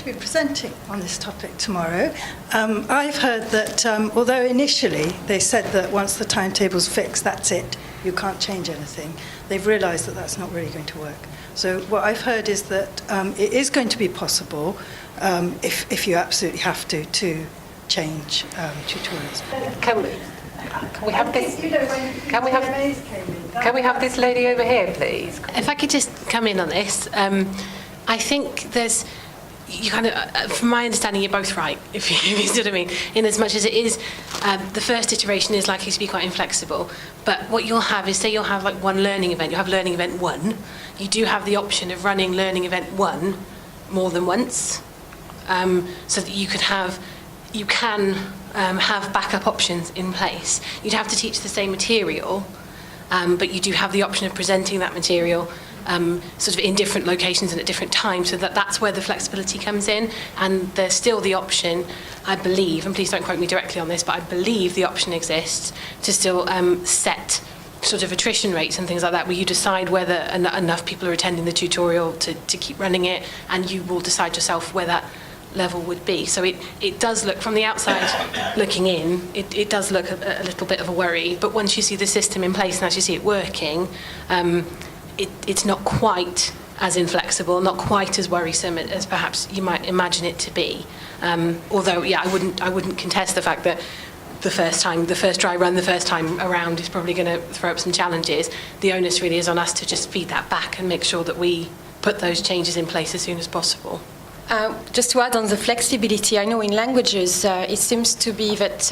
to be presenting on this topic tomorrow. I've heard that although initially they said that once the timetable's fixed, that's it, you can't change anything, they've realised that that's not really going to work. So what I've heard is that it is going to be possible, if you absolutely have to change tutorials. Can we have this? Can we have this lady over here, please? If I could just come in on this, I think there's, you kind of, from my understanding, you're both right, if you see what I mean. In as much as it is, the first iteration is likely to be quite inflexible. But what you'll have is, say you'll have like one learning event. You have learning event 1. You do have the option of running learning event 1 more than once, so that you can have backup options in place. You'd have to teach the same material, but you do have the option of presenting that material sort of in different locations and at different times, so that's where the flexibility comes in. And there's still the option, I believe, and please don't quote me directly on this, but I believe the option exists to still set sort of attrition rates and things like that, where you decide whether enough people are attending the tutorial to keep running it, and you will decide yourself where that level would be. So it does look, from the outside looking in, it does look a little bit of a worry, but once you see the system in place and as you see it working, it's not quite as inflexible, not quite as worrisome as perhaps you might imagine it to be. Although, yeah, I wouldn't contest the fact that the first dry run, the first time around is probably going to throw up some challenges. The onus really is on us to just feed that back and make sure that we put those changes in place as soon as possible. Just to add on the flexibility, I know in languages it seems to be that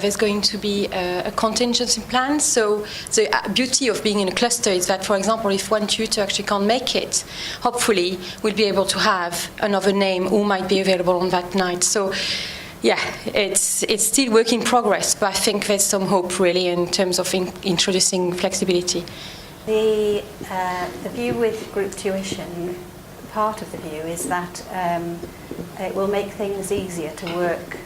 there's going to be a contingency plan. So the beauty of being in a cluster is that, for example, if one tutor actually can't make it, hopefully we'll be able to have another name who might be available on that night. So yeah, it's still work in progress, but I think there's some hope really in terms of introducing flexibility. The view with group tuition, part of the view is that it will make things easier to work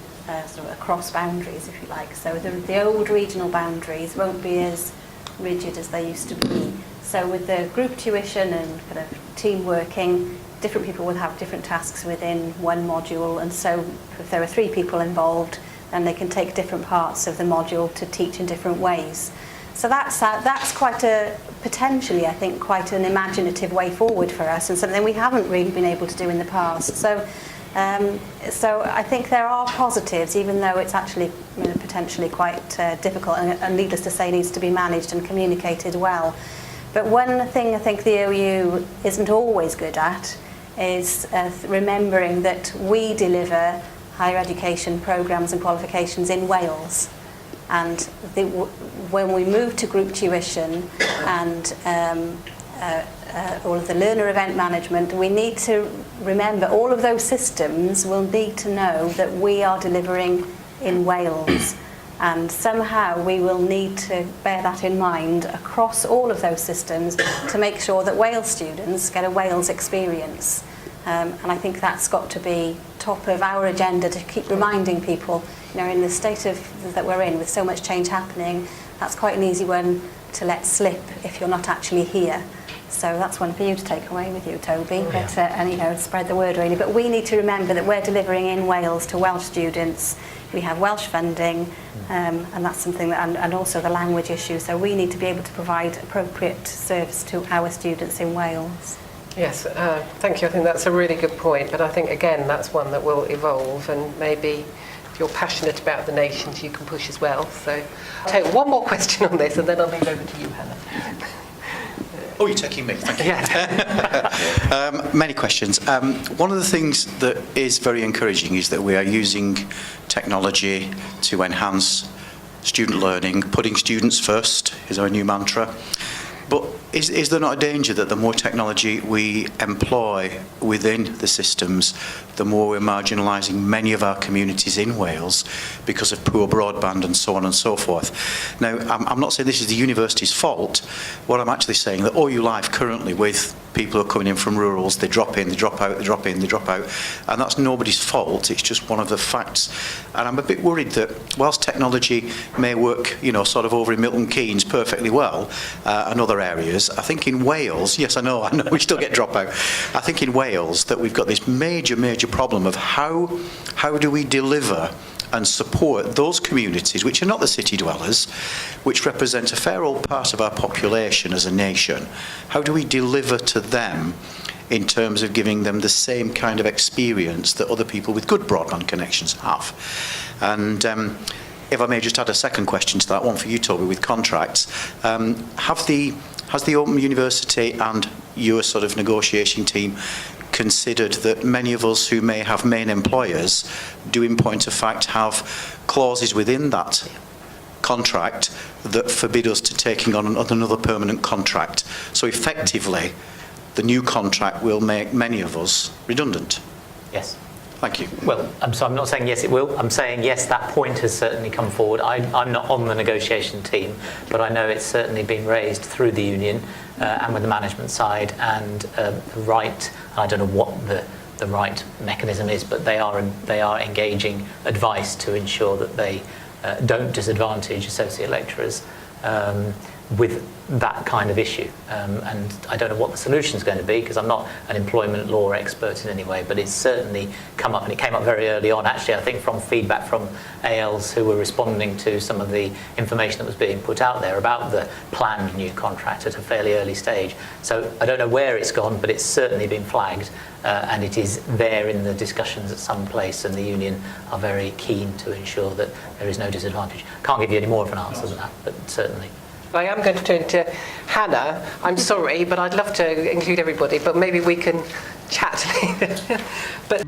sort of across boundaries, if you like. So the old regional boundaries won't be as rigid as they used to be. So with the group tuition and kind of team working, different people will have different tasks within one module, and so if there are 3 people involved, then they can take different parts of the module to teach in different ways. So that's quite potentially, I think, quite an imaginative way forward for us, and something we haven't really been able to do in the past. So I think there are positives, even though it's actually potentially quite difficult and needless to say needs to be managed and communicated well. But one thing I think the OU isn't always good at is remembering that we deliver higher education programmes and qualifications in Wales. And when we move to group tuition and all of the learner event management, we need to remember all of those systems will need to know that we are delivering in Wales. And somehow we will need to bear that in mind across all of those systems to make sure that Wales students get a Wales experience. And I think that's got to be top of our agenda, to keep reminding people, in the state that we're in with so much change happening, that's quite an easy one to let slip if you're not actually here. So that's one for you to take away with you, Toby, and spread the word really. But we need to remember that we're delivering in Wales to Welsh students. We have Welsh funding, and that's something that, and also the language issue. So we need to be able to provide appropriate service to our students in Wales. Yes, thank you. I think that's a really good point, but I think, again, that's one that will evolve, and maybe if you're passionate about the nations, you can push as well. So I'll take one more question on this, and then I'll leave over to you, Hannah. Oh, you're taking me, thank you. Yeah. Many questions. One of the things that is very encouraging is that we are using technology to enhance student learning. Putting students first is our new mantra. But is there not a danger that the more technology we employ within the systems, the more we're marginalising many of our communities in Wales because of poor broadband and so on and so forth? Now, I'm not saying this is the university's fault. What I'm actually saying that OU Live currently, with people who are coming in from rurals, they drop in, they drop out, they drop in, they drop out, and that's nobody's fault. It's just one of the facts. And I'm a bit worried that whilst technology may work, sort of over in Milton Keynes perfectly well, and other areas, I think in Wales, yes, I know, we still get dropout. I think in Wales that we've got this major problem of how do we deliver and support those communities which are not the city dwellers, which represent a fair old part of our population as a nation. How do we deliver to them in terms of giving them the same kind of experience that other people with good broadband connections have? And if I may just add a second question to that, one for you, Toby, with contracts. Has the Open University and your sort of negotiation team considered that many of us who may have main employers do in point of fact have clauses within that contract that forbid us to taking on another permanent contract? So effectively, the new contract will make many of us redundant. Yes. Thank you. Well, so I'm not saying yes, it will. I'm saying yes, that point has certainly come forward. I'm not on the negotiation team, but I know it's certainly been raised through the union and with the management side, and the right, I don't know what the right mechanism is, but they are engaging advice to ensure that they don't disadvantage associate lecturers with that kind of issue. And I don't know what the solution is going to be, because I'm not an employment law expert in any way, but it's certainly come up, and it came up very early on, actually, I think from feedback from ALs who were responding to some of the information that was being put out there about the planned new contract at a fairly early stage. So I don't know where it's gone, but it's certainly been flagged, and it is there in the discussions at some place, and the union are very keen to ensure that there is no disadvantage. Can't give you any more of an answer than that, but certainly. I am going to turn to Hannah. I'm sorry, but I'd love to include everybody, but maybe we can chat later. But